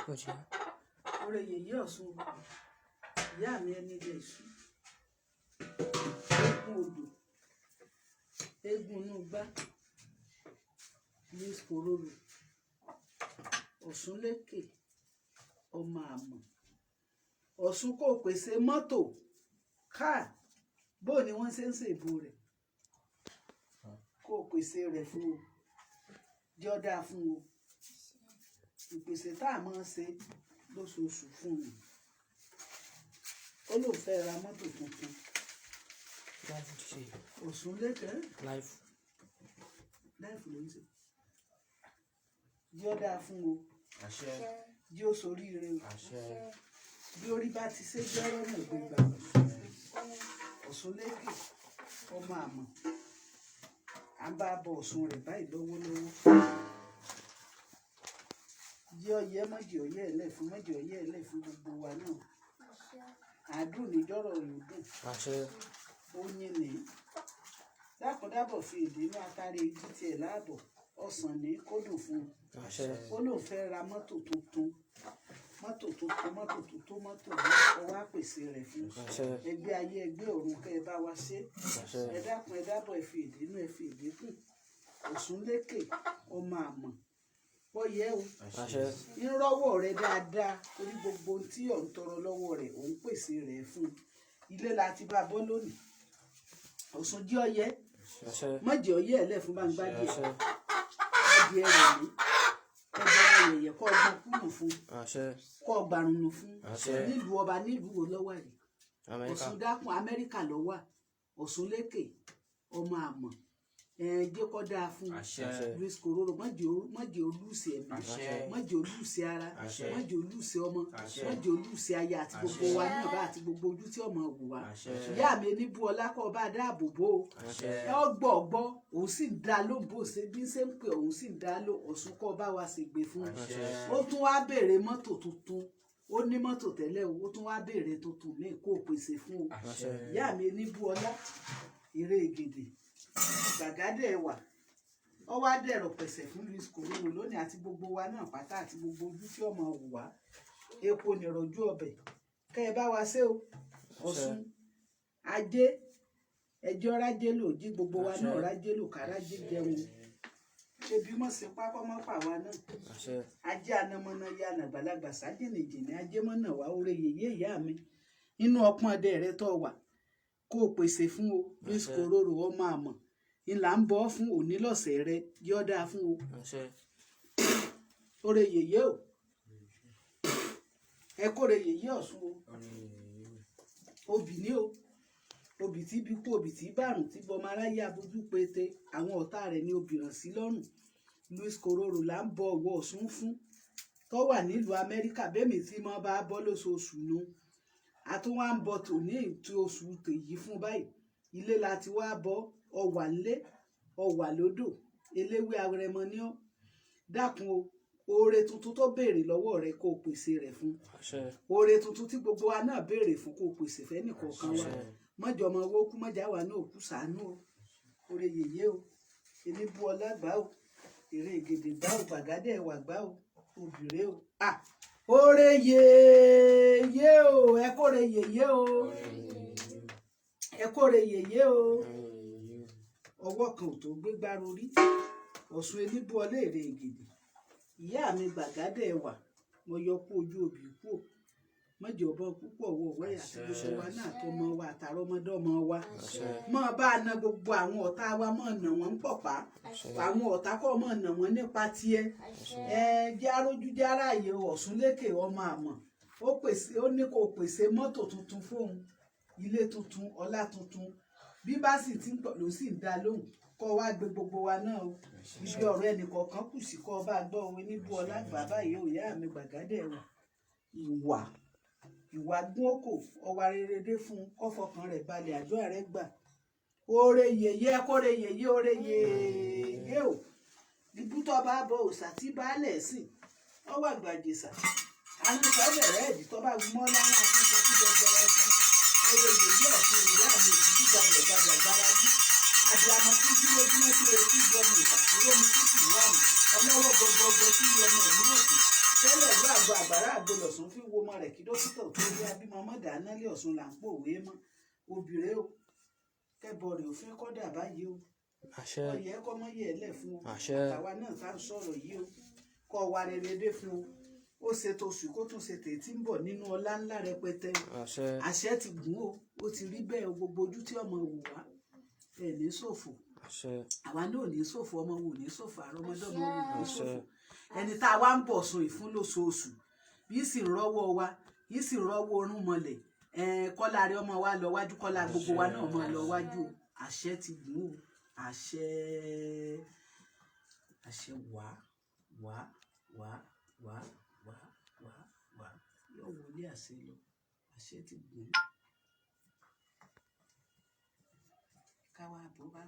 Oore yèyé Ọ̀ṣun, ìyá mi ẹni ilé ìṣú. Eégún odò, eégún inú igbá, ní Ìkòròrò, Ọ̀ṣun lékè, ọmọ àmọ̀. Ọ̀ṣun kò pèsè mọ́tò, káà, bó ni wọ́n ṣe ń ṣèbò rẹ̀. Kò pèsè rẹ̀ fún o, jọ́ dáa fún o. Ìpèsè tá a máa ń ṣe lóṣooṣù fún mi. Ó lóun fẹ́ ra mọ́tò tuntun. Ọ̀ṣun lékè. Life ló ń ṣe. Jọ́ dáa fún o. Jí ó soríire o. Bí orí bá ti ṣe jọ́rọ́ náà gbégbá. Ọ̀ṣun lékè, ọmọ àmọ̀. À ń bá bọ Ọ̀ṣun rẹ̀ báyìí lọ́wọ́lọ́wọ́. Jí ọyẹ́ mọ́jì ọyẹ́ ẹ̀lẹ́ fún mọ́jì ọyẹ́ ẹ̀lẹ́ fún gbogbo wa náà. Àdùn ní jọ́rọ̀ yóò dùn. Oyin ní. Dákúndábọ̀ fi èdè inú atare igi tiẹ̀ láàbọ̀. Ọ̀sán ní kó dùn fún un. Ó lóun fẹ́ ra mọ́tò tuntun. Mọ́tò ọwọ́ àpèsè rẹ̀ fún ẹgbẹ́ ayé ẹgbẹ́ ọ̀run kẹ́ ẹ bá wa ṣe. Ẹ dákun ẹ dábọ̀ ẹ fi èdè inú ẹ fi èdè kù. Ọ̀ṣun lékè, ọmọ àmọ̀. Bọ́yẹ́ o, ń rọ́wọ́ rẹ dáadáa torí gbogbo ohun tí ò ń tọrọ lọ́wọ́ rẹ̀ òun pèsè rẹ̀ fún. Ilé la ti bá bọ́ lónìí. Ọ̀ṣun jí ọyẹ́, mọ́jì ọyẹ́ ẹ̀lẹ́ fún Báńgbádìẹ. Adìẹ rẹ̀ ní. Ẹgbẹ́ ayẹyẹ kọ́ ọgbọ́n kúnnù fún. Kọ́ ọgbàrúnù fún. Nílùú ọba nílùú wo lọ́wọ́ rẹ̀. Ọ̀ṣun dákun Amẹ́ríkà lọ́wọ́. Ọ̀ṣun lékè, ọmọ àmọ̀. Jẹ́ kó dáa fún Ìkòròrò, mọ́jì olùsì ẹ̀mí, mọ́jì olùsì ara, mọ́jì olùsì ọmọ, mọ́jì olùsì aya àti gbogbo wa náà bá àti gbogbo ojú tí ọmọ wù wá. Ìyá mi ní bú ọlá kọ́ bá dáàbò bò ó. Ẹ gbọ́ òun sì ń dá ló bó ṣe bí ṣe ń pè òun sì ń dá ló. Ọ̀ṣun kọ́ bá wa ṣègbè fún un. Ó tún wá béèrè mọ́tò tuntun. Ó ní mọ́tò tẹ́lẹ̀ o, ó tún wá béèrè tuntun ní kó pèsè fún o. Ìyá mi ní bú ọlá, eré gèdè. Gbàgádẹ̀ wà ọ wá dẹ̀rọ̀ pẹ̀sẹ̀ fún Ìkòròrò lónìí àti gbogbo wa náà pátá àti gbogbo ojú tí ọmọ wù wá. Epo nìrọ̀jú ọbẹ̀ kẹ́ ẹ bá wa ṣe o. Ọ̀ṣun ajé ẹjọ́ rájé lò jí gbogbo wa náà rájé lò ká rájé jẹun. Ṣebí mọ̀ sí pápá mọ́ pàwa náà. Ajé anamọ́nà ya nàgbàlagbà sájìnìjìnì ajé mọ́nà wá oore yèyé ìyá mi. Inú ọpọ́n ọdẹ rẹ tó wà kó o pèsè fún o. Ìkòròrò ọmọ àmọ̀ ìlà ń bọ́ fún òní lọ́sẹ̀ rẹ yọ́ dáa fún o. Oore yèyé o. Ẹ kóre yèyé Ọ̀ṣun o. Obì ní o. Obì tí bí kú obì tí bàrùn tí bọmọ aráyé abojú pété àwọn ọ̀tá rẹ̀ ní obì ràn sí lọ́rùn. Ìkòròrò là ń bọ ọwọ́ Ọ̀ṣun fún. Tó wà nílùú Amẹ́ríkà bẹ́ẹ̀mì tí mo bá bọ́ lóṣooṣù nu. A tún wá ń bọ tòní ètò oṣù tèyí fún báyìí. Ilé la ti wá bọ́. Ọwà ńlé ọwà lódò eléwé arẹmọ ní ọ dákun o. Oore tuntun tó béèrè lọ́wọ́ rẹ kó o pèsè rẹ̀ fún. Oore tuntun tí gbogbo wa náà béèrè fún kó o pèsè fẹ́nìkọ̀ọ̀kan wa. Mọ́jọ ọmọ owó kú mọ́jà wà náà kú ṣàánú o. Oore yèyé o. Èmi bú ọlá gbá o. Èrè gèdè gbá o. Gbàgádẹ̀ wà gbá o. Obìrè o. Oore yèyé o. Ẹ kóre yèyé o. Ẹ kóre yèyé o. Ọwọ́ kan ò tó gbégbá rorí. Ọ̀ṣun elébú ọlé èrè gèdè. Ìyá mi Gbàgádẹ̀ wà. Mo yọ kú ojú òbí kú o. Mọ́jọ ọbọ púpọ̀ wọ wẹ́yà tí gbogbo wa náà tó mọ wa àtàrọ ọmọdọ́mọ wa. Mọ́ bá na gbogbo àwọn ọ̀tá wa mọ́ nà wọ́n ń pọ̀pá. Àwọn ọ̀tá kọ́ mọ́ nà wọ́n nípa tiẹ̀. Jẹ́ arójú jẹ́ aráàyè Ọ̀ṣun lékè ọmọ àmọ̀. Ó ní kó pèsè mọ́tò tuntun fóun. Ilé tuntun, ọlá tuntun. Bí bá sì ti ń pọ̀ ló sì ń dá lóhùn. Kọ́ wá gbé gbogbo wa náà o. Ibi ọ̀rọ̀ ẹnìkọ̀ọ̀kan kù sí kọ́ bá gbọ́ òwe níbú ọlá bàbá yìí ò ìyá mi Gbàgádẹ̀ wà. Ìwà gún òkò ọwà rere dé fún kọ́fọkàn rẹ̀ balẹ̀ àjọ rẹ̀ gbà. Oore yèyé kóre yèyé oore yèyé o. Ibùtọ́ bá bọ òòṣà tí baálẹ̀ sìn ọwọ́ àgbàjèsà. Àwọn ìfọ̀bẹ̀ rẹ̀ ẹ̀dì tó bá mọ́ láwọn akẹ́kọ̀ọ́ tí gbẹgbẹrẹ fún. Oore yèyé Ọ̀ṣun ìyá mi òbí gbàgbà gbára yí. Àdìàmọ́ tí dúró dúró tí o ti gbọmọ ìtàkùrọ̀ mi tó sì wà ní. Ọlọ́wọ́ gbọgbọgbọ tí yẹnu ẹ̀mí òkè. tẹ́lẹ̀ ní àgọ́ àgbàrá àgbo lọ̀sùn fi wo ọmọ rẹ̀ kí dókítà tó rí abímọ mọ́dà nálé Ọ̀ṣun là ń pòwé mọ́ obìnrin o kẹ́bọ rẹ̀ òfin kọ́dà báyìí o ọyẹ kọ́ mọ́ yẹ̀ lẹ̀ fún o àtàwa náà tá ń sọ̀rọ̀ yìí o kọ́ wa rere dé fún o ó ṣe toṣù kó tún ṣe tètè ń bọ̀ nínú ọlá ńlá rẹpẹtẹ àṣẹ ti gùn o ó ti rí bẹ́ẹ̀ gbogbo ojú tí ọmọ wò wá ẹ̀ ní ṣòfò àwa náà ò ní ṣòfò ọmọ wò ní ṣòfò àrọmọdọ́mọ wò ní ṣòfò ẹni tá a wá ń bọ̀ sun ìfún lóṣooṣù yìí sì ń rọ́wọ́ wa yìí sì ń rọ́wọ́ orún mọ́lẹ̀ kọ́lá rẹ ọmọ wa lọ wájú kọ́lá gbogbo wa náà mọ́ lọ wájú àṣẹ ti gùn o àṣẹ wá yóò wọlé àṣẹ lọ àṣẹ ti gùn káwá bó bá.